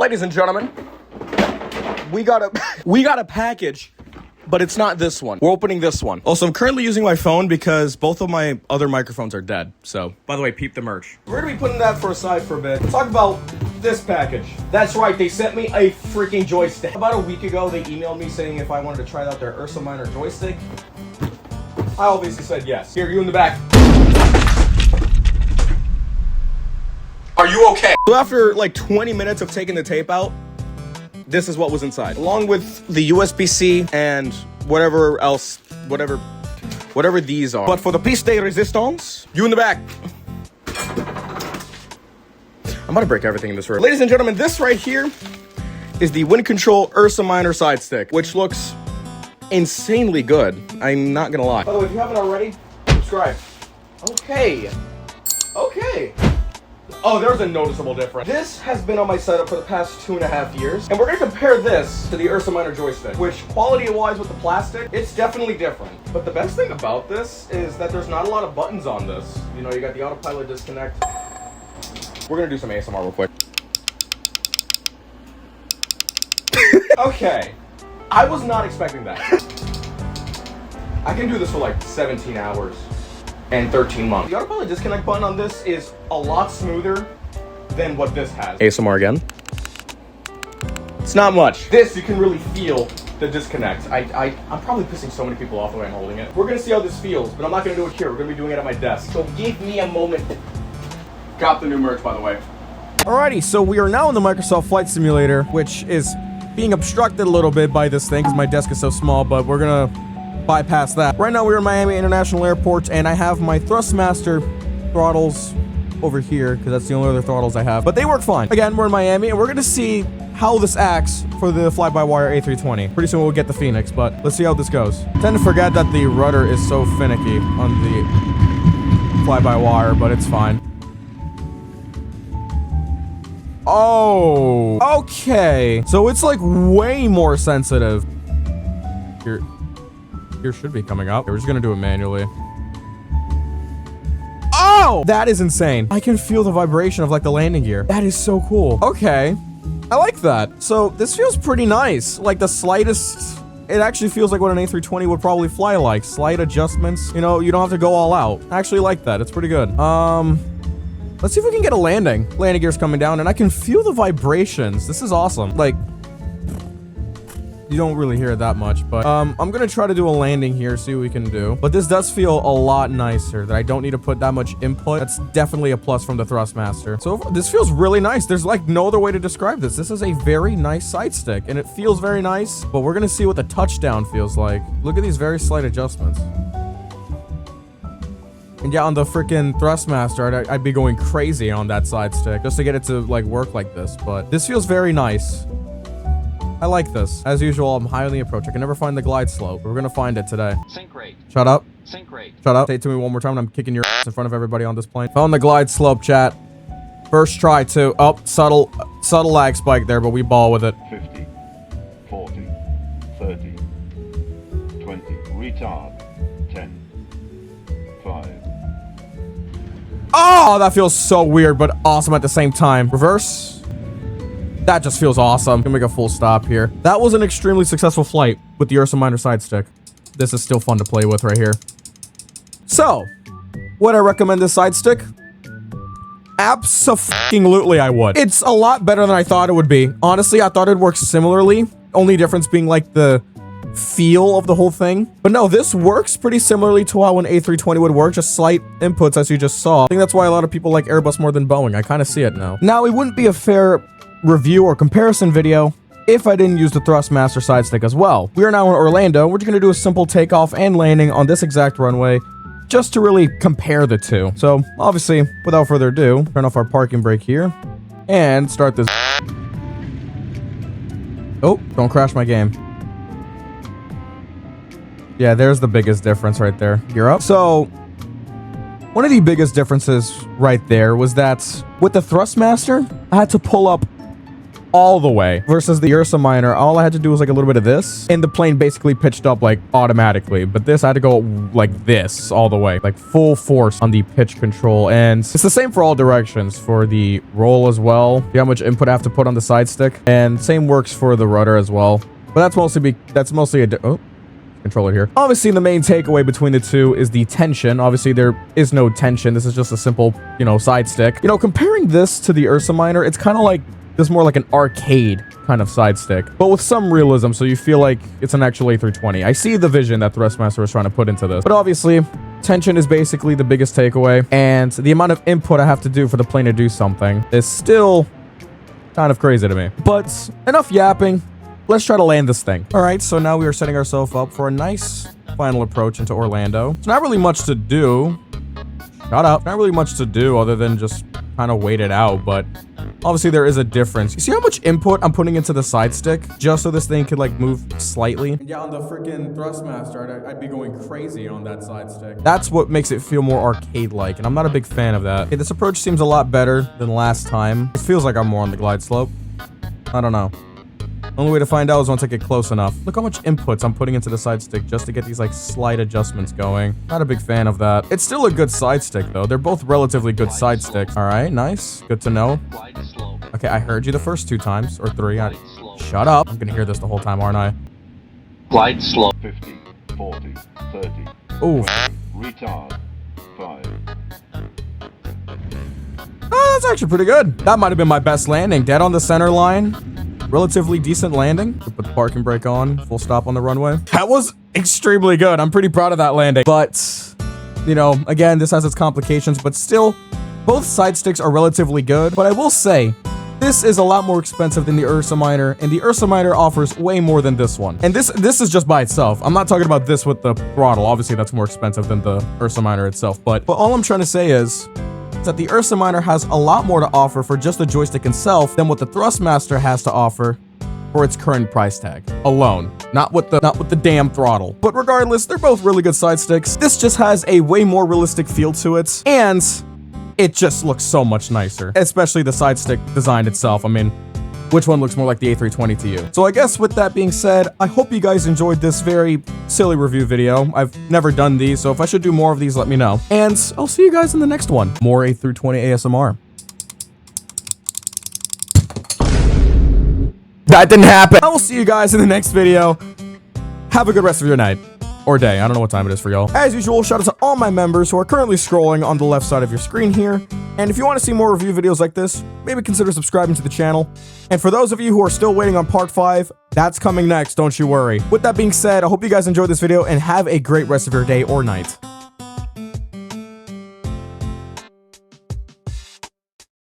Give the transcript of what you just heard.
Ladies and gentlemen, we got a package, but it's not this one. We're opening this one. Also, I'm currently using my phone because both of my other microphones are dead. So, by the way, peep the merch. We're gonna be putting that aside for a bit. Let's talk about this package. That's right, they sent me a freaking joystick. About a week ago, they emailed me saying if I wanted to try out their Ursa Minor joystick. I obviously said yes. Here, you in the back. Are you okay? So after like 20 minutes of taking the tape out, this is what was inside. Along with the USB-C and whatever else, whatever these are. But for the piece de resistance, you in the back. I'm about to break everything in this room. Ladies and gentlemen, this right here is the WinCtrl Ursa Minor Sidestick, which looks insanely good. I'm not gonna lie. By the way, if you haven't already, subscribe. Okay. Oh, there's a noticeable difference. This has been on my setup for the past 2.5 years, and we're gonna compare this to the Ursa Minor joystick, which quality-wise with the plastic, it's definitely different. But the best thing about this is that there's not a lot of buttons on this. You know, you got the autopilot disconnect. We're gonna do some ASMR real quick. Okay, I was not expecting that. I can do this for like 17 hours. And 13 months. The autopilot disconnect button on this is a lot smoother than what this has. ASMR again. It's not much. This, you can really feel the disconnect. I'm probably pissing so many people off the way I'm holding it. We're gonna see how this feels, but I'm not gonna do it here. We're gonna be doing it at my desk. So give me a moment. Got the new merch, by the way. Alrighty, so we are now in the Microsoft Flight Simulator, which is being obstructed a little bit by this thing because my desk is so small, but we're gonna bypass that. Right now we're in Miami International Airport, and I have my Thrustmaster throttles over here because that's the only other throttles I have, but they work fine. Again, we're in Miami, and we're gonna see how this acts for the fly-by-wire A320. Pretty soon we'll get the Phoenix, but let's see how this goes. I tend to forget that the rudder is so finicky on the fly-by-wire, but it's fine. Oh, okay. So it's like way more sensitive. Here should be coming up. We're just gonna do it manually. Oh! That is insane. I can feel the vibration of like the landing gear. That is so cool. Okay. I like that. So this feels pretty nice. Like the slightest, it actually feels like what an A320 would probably fly like. Slight adjustments. You know, you don't have to go all out. I actually like that. It's pretty good. Let's see if we can get a landing. Landing gear's coming down and I can feel the vibrations. This is awesome. Like, you don't really hear it that much, but I'm gonna try to do a landing here, see what we can do. But this does feel a lot nicer, that I don't need to put that much input. That's definitely a plus from the Thrustmaster. So this feels really nice. There's like no other way to describe this. This is a very nice side stick, and it feels very nice, but we're gonna see what the touchdown feels like. Look at these very slight adjustments. And yeah, on the freaking Thrustmaster, I'd be going crazy on that side stick just to get it to like work like this, but this feels very nice. I like this. As usual, I'm high on the approach. I can never find the glide slope. We're gonna find it today. Sync rate. Shut up. Sync rate. Shut up. Say it to me one more time and I'm kicking your ass in front of everybody on this plane. Found the glide slope, chat. First try too. Oh, subtle lag spike there, but we ball with it. 50, 40, 30, 20, retard, 10, 5. Oh, that feels so weird, but awesome at the same time. Reverse. That just feels awesome. Can make a full stop here. That was an extremely successful flight with the Ursa Minor Sidestick. This is still fun to play with right here. So, would I recommend this Sidestick? Abso-fucking-lutely I would. It's a lot better than I thought it would be. Honestly, I thought it'd work similarly. Only difference being like the feel of the whole thing. But no, this works pretty similarly to how an A320 would work. Just slight inputs as you just saw. I think that's why a lot of people like Airbus more than Boeing. I kind of see it now. Now, it wouldn't be a fair review or comparison video if I didn't use the Thrustmaster Sidestick as well. We are now in Orlando. We're just going to do a simple takeoff and landing on this exact runway just to really compare the two. So obviously, without further ado, turn off our parking brake here and start this. Oh, don't crash my game. Yeah, there's the biggest difference right there. Gear up. So one of the biggest differences right there was that with the Thrustmaster, I had to pull up all the way. Versus the Ursa Minor, all I had to do was like a little bit of this, and the plane basically pitched up like automatically. But this, I had to go like this all the way, like full force on the pitch control. And it's the same for all directions, for the roll as well. See how much input I have to put on the side stick, and same works for the rudder as well. But that's mostly a controller here. Obviously, the main takeaway between the two is the tension. Obviously, there is no tension. This is just a simple, you know, side stick. You know, comparing this to the Ursa Minor, it's kind of like this, more like an arcade kind of side stick, but with some realism, so you feel like it's an actual A320. I see the vision that Thrustmaster was trying to put into this, but obviously, tension is basically the biggest takeaway, and the amount of input I have to do for the plane to do something is still kind of crazy to me. But enough yapping. Let's try to land this thing. All right, so now we are setting ourselves up for a nice final approach into Orlando. It's not really much to do. Shut up. Not really much to do other than just kind of wait it out, but obviously there is a difference. You see how much input I'm putting into the side stick just so this thing could like move slightly? Yeah, on the freaking Thrustmaster, I'd be going crazy on that side stick. That's what makes it feel more arcade-like, and I'm not a big fan of that. Okay, this approach seems a lot better than last time. It feels like I'm more on the glide slope. I don't know. Only way to find out is once I get close enough. Look how much inputs I'm putting into the side stick just to get these like slight adjustments going. Not a big fan of that. It's still a good side stick though. They're both relatively good side sticks. All right, nice. Good to know. Okay, I heard you the first 2 times or 3. Shut up. I'm gonna hear this the whole time, aren't I? Glide slow. 50, 40, 30. Ooh. Retard. 5. Oh, that's actually pretty good. That might have been my best landing. Dead on the center line. Relatively decent landing. Put the parking brake on. Full stop on the runway. That was extremely good. I'm pretty proud of that landing. But, you know, again, this has its complications, but still, both side sticks are relatively good. But I will say, this is a lot more expensive than the Ursa Minor, and the Ursa Minor offers way more than this one. And this is just by itself. I'm not talking about this with the throttle. Obviously, that's more expensive than the Ursa Minor itself. But all I'm trying to say is that the Ursa Minor has a lot more to offer for just the joystick itself than what the Thrustmaster has to offer for its current price tag alone, not with the damn throttle. But regardless, they're both really good side sticks. This just has a way more realistic feel to it, and it just looks so much nicer, especially the side stick design itself. I mean, which one looks more like the A320 to you? So I guess with that being said, I hope you guys enjoyed this very silly review video. I've never done these, so if I should do more of these, let me know. And I'll see you guys in the next one. More A320 ASMR. That didn't happen. I will see you guys in the next video. Have a good rest of your night. Or day. I don't know what time it is for y'all. As usual, shout out to all my members who are currently scrolling on the left side of your screen here. And if you want to see more review videos like this, maybe consider subscribing to the channel. And for those of you who are still waiting on part 5, that's coming next, don't you worry. With that being said, I hope you guys enjoyed this video and have a great rest of your day or night.